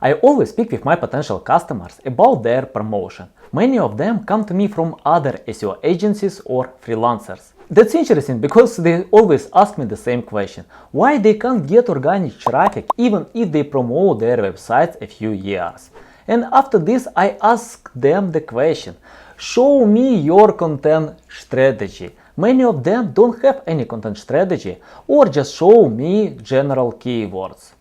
I always speak with my potential customers about their promotion. Many of them come to me from other SEO agencies or freelancers. That's interesting because they always ask me the same question. Why they can't get organic traffic even if they promote their websites a few years? And after this I ask them the question, show me your content strategy. Many of them don't have any content strategy or just show me general keywords.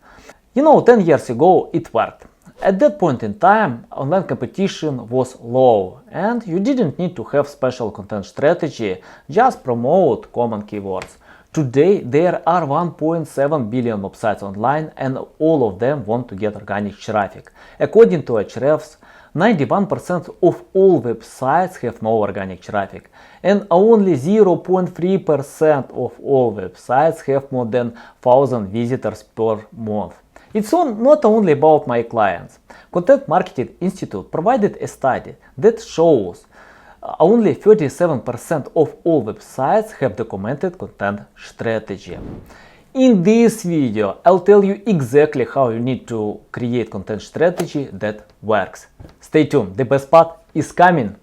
10 years ago it worked. At that point in time, online competition was low and you didn't need to have special content strategy, just promote common keywords. Today there are 1.7 billion websites online and all of them want to get organic traffic. According to Ahrefs, 91% of all websites have no organic traffic and only 0.3% of all websites have more than 1000 visitors per month. It's not only about my clients. Content Marketing Institute provided a study that shows only 37% of all websites have documented content strategy. In this video, I'll tell you exactly how you need to create content strategy that works. Stay tuned, the best part is coming.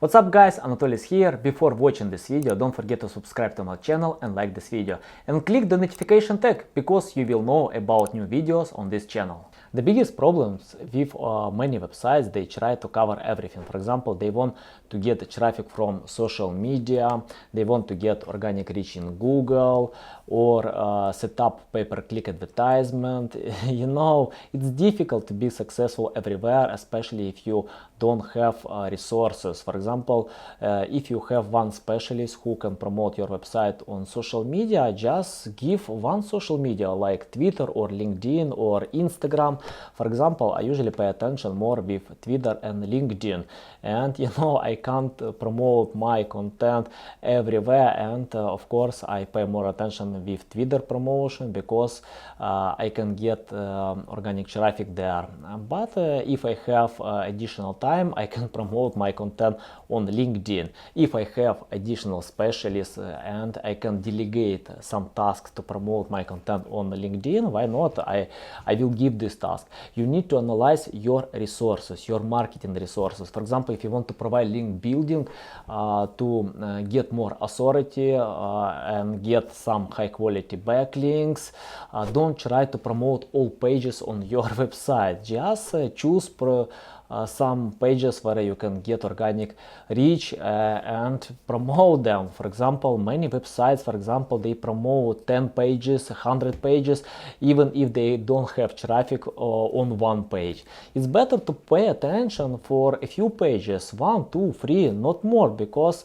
What's up guys, Anatoly is here. Before watching this video, don't forget to subscribe to my channel and like this video. And click the notification tag, because you will know about new videos on this channel. The biggest problems with many websites, they try to cover everything. For example, they want to get traffic from social media, they want to get organic reach in Google, or set up pay-per-click advertisement. It's difficult to be successful everywhere, especially if you don't have resources. For example, if you have one specialist who can promote your website on social media, just give one social media like Twitter or LinkedIn or Instagram. For example, I usually pay attention more with Twitter and LinkedIn, and I can't promote my content everywhere, and of course I pay more attention with Twitter promotion because I can get organic traffic there. But if I have additional time, I can promote my content on LinkedIn. If I have additional specialists and I can delegate some tasks to promote my content on LinkedIn, why not? I will give this task. You need to analyze your resources, your marketing resources. For example, if you want to provide link building to get more authority and get some high quality backlinks, don't try to promote all pages on your website. Just choose some pages where you can get organic reach and promote them. For example, many websites, they promote 10 pages, 100 pages, even if they don't have traffic on one page. It's better to pay attention for a few pages, 1, 2, 3, not more, because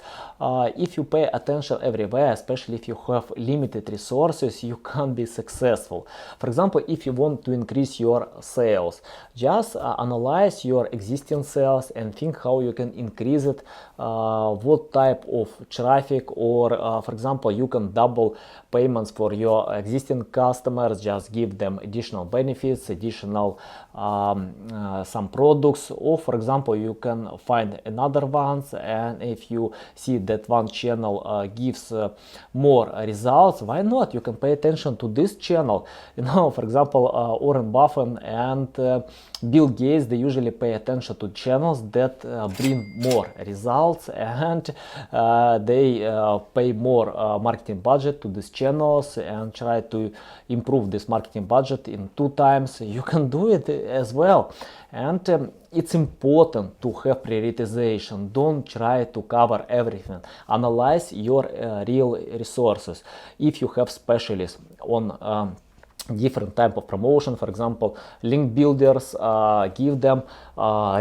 if you pay attention everywhere, especially if you have limited resources, you can't be successful. For example, if you want to increase your sales, just analyze your existing sales and think how you can increase it, what type of traffic, or for example, you can double payments for your existing customers, just give them additional benefits, additional some products, or for example, you can find another ones, and if you see that one channel gives more results, why not? You can pay attention to this channel. For example, Warren Buffett and Bill Gates, they usually pay attention to channels that bring more results, and they pay more marketing budget to these channels and try to improve this marketing budget in 2 times. You can do it as well. And it's important to have prioritization. Don't try to cover everything. Analyze your real resources. If you have specialists on different type of promotion, for example, link builders, give them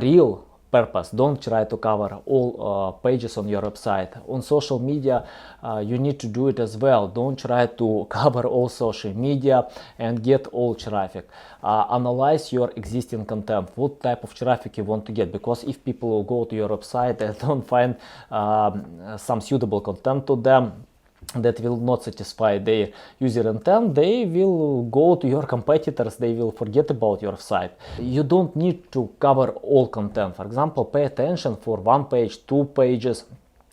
real purpose. Don't try to cover all pages on your website. On social media, you need to do it as well. Don't try to cover all social media and get all traffic. Analyze your existing content, what type of traffic you want to get, because if people will go to your website and don't find some suitable content to them, that will not satisfy their user intent, they will go to your competitors, they will forget about your site. You don't need to cover all content. For example, pay attention for 1 page, 2 pages,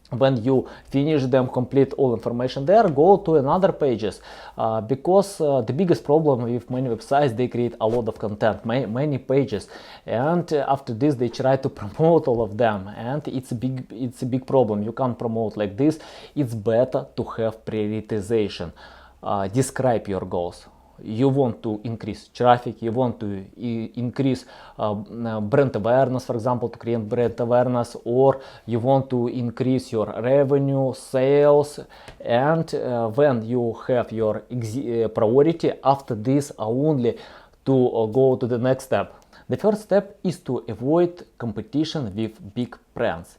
when you finish them, complete all information there, go to another pages, because the biggest problem with many websites, they create a lot of content, many pages, and after this they try to promote all of them, and it's a big problem. You can't promote like this. It's better to have prioritization. Describe your goals. You want to increase traffic, you want to increase brand awareness, for example, to create brand awareness, or you want to increase your revenue, sales, and when you have your priority, after this only to go to the next step. The first step is to avoid competition with big brands.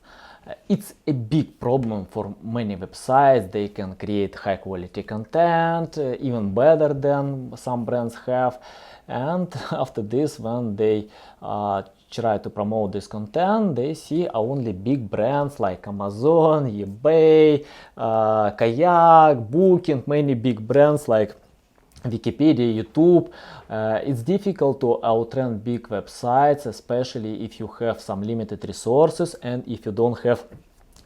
It's a big problem for many websites. They can create high quality content, even better than some brands have. And after this, when they try to promote this content, they see only big brands like Amazon, eBay, Kayak, Booking, many big brands like Wikipedia, YouTube. It's difficult to outrank big websites, especially if you have some limited resources and if you don't have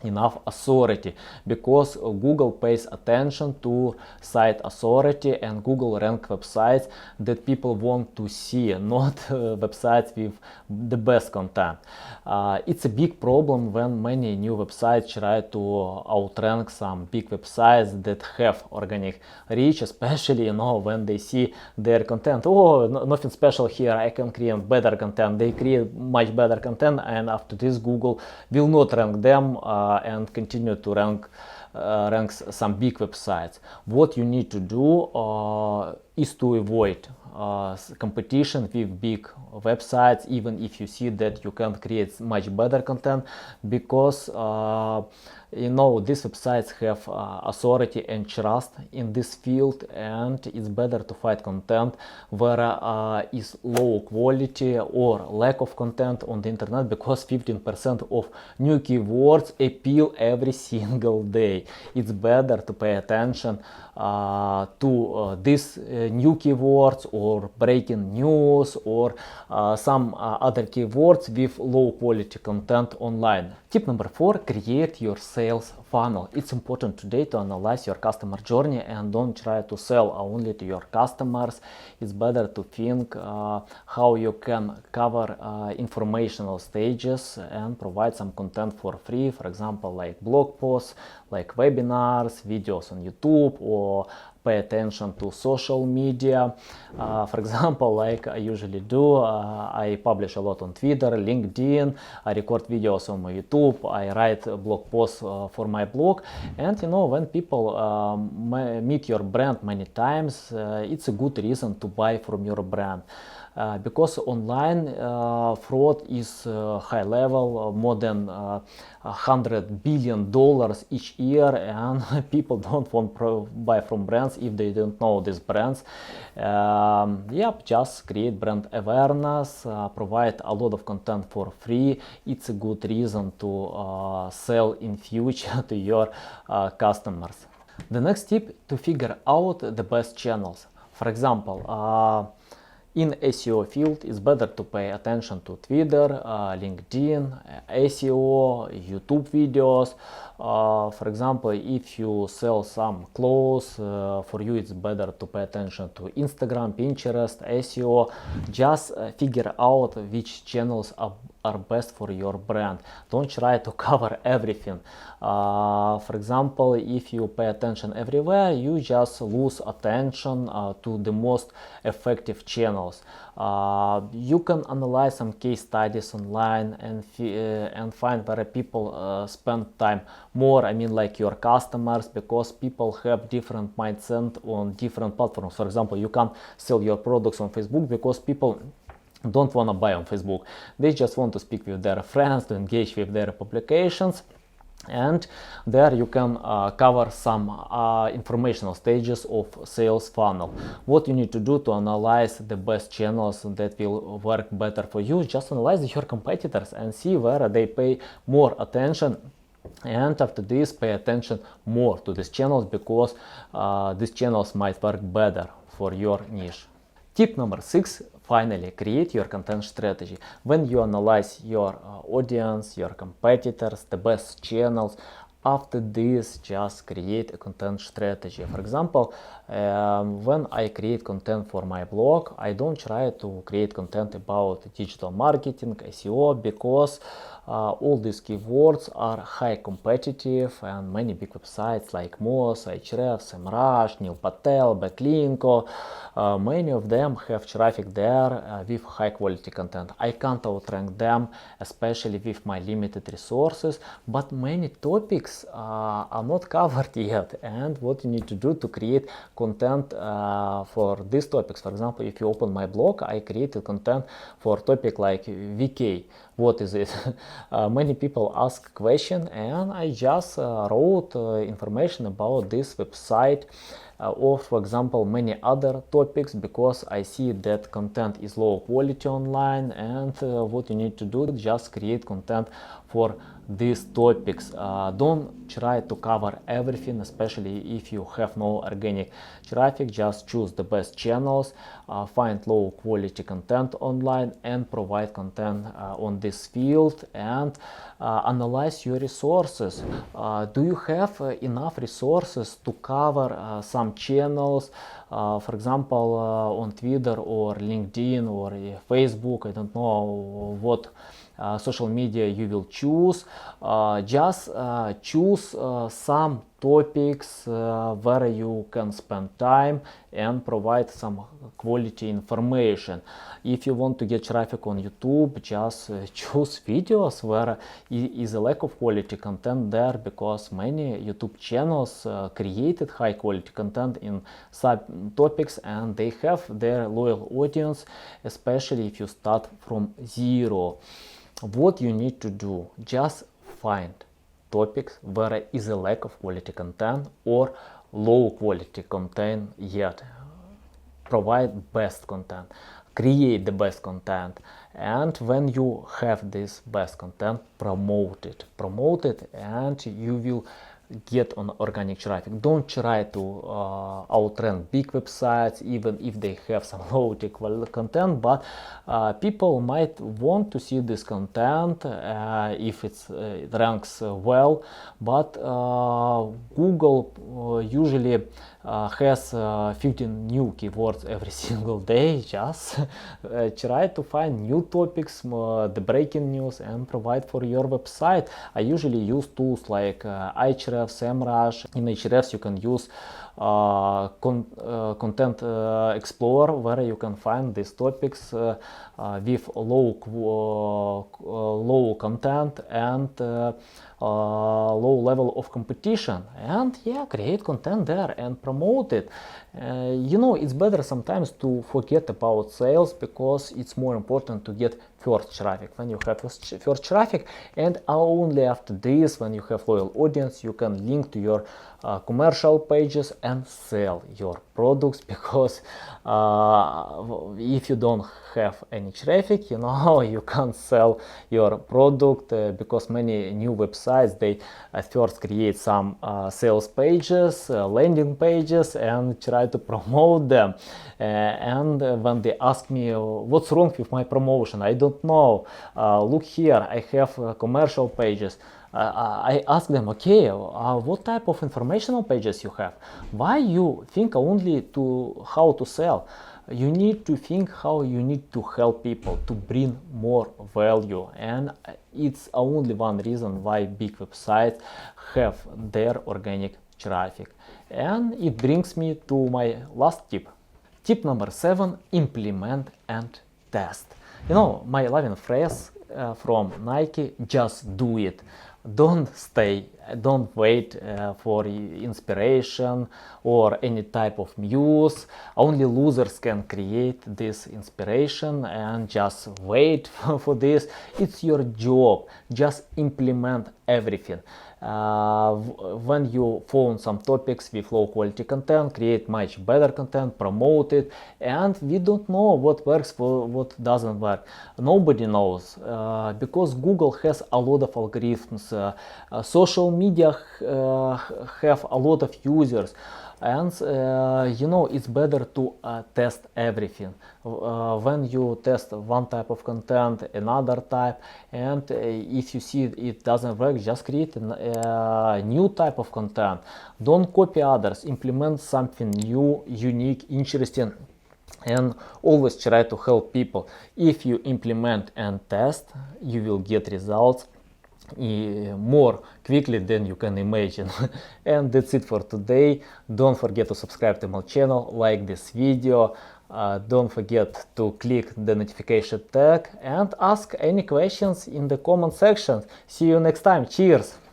enough authority, because Google pays attention to site authority and Google rank websites that people want to see, not websites with the best content. It's a big problem when many new websites try to outrank some big websites that have organic reach, especially when they see their content. Oh, nothing special here, I can create better content. They create much better content, and after this Google will not rank them and continue to rank some big websites. What you need to do is to avoid competition with big websites, even if you see that you can create much better content, because these websites have authority and trust in this field, and it's better to find content where is low quality or lack of content on the internet, because 15% of new keywords appeal every single day. It's better to pay attention to these new keywords or breaking news or some other keywords with low quality content online. Tip number 4, create your sales funnel. It's important today to analyze your customer journey and don't try to sell only to your customers. It's better to think how you can cover informational stages and provide some content for free, for example, like blog posts, like webinars, videos on YouTube, or pay attention to social media. For example, like I usually do, I publish a lot on Twitter, LinkedIn, I record videos on my YouTube, I write blog posts for my blog, and when people meet your brand many times, it's a good reason to buy from your brand. Because online fraud is high level, more than $100 billion each year, and people don't want to buy from brands if they don't know these brands. Just create brand awareness, provide a lot of content for free. It's a good reason to sell in future to your customers. The next tip, to figure out the best channels. For example, in SEO field, it's better to pay attention to Twitter, LinkedIn, SEO, YouTube videos. For example, if you sell some clothes, for you it's better to pay attention to Instagram, Pinterest, SEO. Just figure out which channels are best for your brand. Don't try to cover everything. For example, if you pay attention everywhere, you just lose attention to the most effective channels. You can analyze some case studies online and find where people spend time more, like your customers, because people have different mindset on different platforms. For example, you can't sell your products on Facebook because people don't want to buy on Facebook. They just want to speak with their friends, to engage with their publications. And there you can cover some informational stages of sales funnel. What you need to do to analyze the best channels that will work better for you, just analyze your competitors and see where they pay more attention. And after this, pay attention more to these channels, because these channels might work better for your niche. Tip number 6, finally, create your content strategy. When you analyze your audience, your competitors, the best channels, after this, just create a content strategy. For example, when I create content for my blog, I don't try to create content about digital marketing, SEO, because all these keywords are high competitive, and many big websites like Moz, Ahrefs, SEMrush, Neil Patel, Backlinko, many of them have traffic there with high quality content. I can't outrank them, especially with my limited resources, but many topics are not covered yet, and what you need to do to create content for these topics. For example, if you open my blog, I created content for topic like VK. What is it? Many people ask question, and I just wrote information about this website, or for example many other topics, because I see that content is low quality online, and what you need to do, just create content for these topics. Don't try to cover everything, especially if you have no organic traffic. Just choose the best channels, find low quality content online, and provide content on this field, and analyze your resources. Do you have enough resources to cover some channels, for example on Twitter or LinkedIn or Facebook? I don't know what social media you will choose. Just choose some topics where you can spend time and provide some quality information. If you want to get traffic on YouTube, just choose videos where is a lack of quality content there, because many YouTube channels created high quality content in subtopics, and they have their loyal audience, especially if you start from zero. What you need to do, just find topics where is a lack of quality content or low quality content yet. Provide best content, create the best content, and when you have this best content, promote it, and you will get on organic traffic. Don't try to outrank big websites, even if they have some low quality content, but people might want to see this content if it ranks well. But Google usually has 15 new keywords every single day. Just try to find new topics, the breaking news, and provide for your website. I usually use tools like Ahrefs, SEMrush. In Ahrefs you can use Content Explorer, where you can find these topics with low content and low level of competition, and yeah, create content there and promote it. You know, it's better sometimes to forget about sales, because it's more important to get first traffic. When you have first traffic, and only after this, when you have loyal audience, you can link to your commercial pages and sell your products, because if you don't have any traffic, you know, you can't sell your product, because many new websites, they first create some sales pages, landing pages, and try to promote them, and when they ask me what's wrong with my promotion, I don't know. Look here, I have commercial pages. I ask them, okay, what type of informational pages you have? Why you think only to how to sell? You need to think how you need to help people to bring more value, and it's only one reason why big websites have their organic traffic. And it brings me to my last tip. Tip number 7, implement and test. You know, my loving phrase from Nike, just do it. Don't wait for inspiration or any type of muse. Only losers can create this inspiration, and just wait for this. It's your job. Just implement everything. When you found some topics with low quality content, create much better content, promote it, and we don't know what works for what doesn't work. Nobody knows, because Google has a lot of algorithms. Social media have a lot of users, and you know, it's better to test everything. When you test one type of content, another type, and if you see it doesn't work, just create a new type of content. Don't copy others, implement something new, unique, interesting, and always try to help people. If you implement and test, you will get results more quickly than you can imagine. And that's it for today. Don't forget to subscribe to my channel, like this video, don't forget to click the notification tag and ask any questions in the comment section. See you next time. Cheers!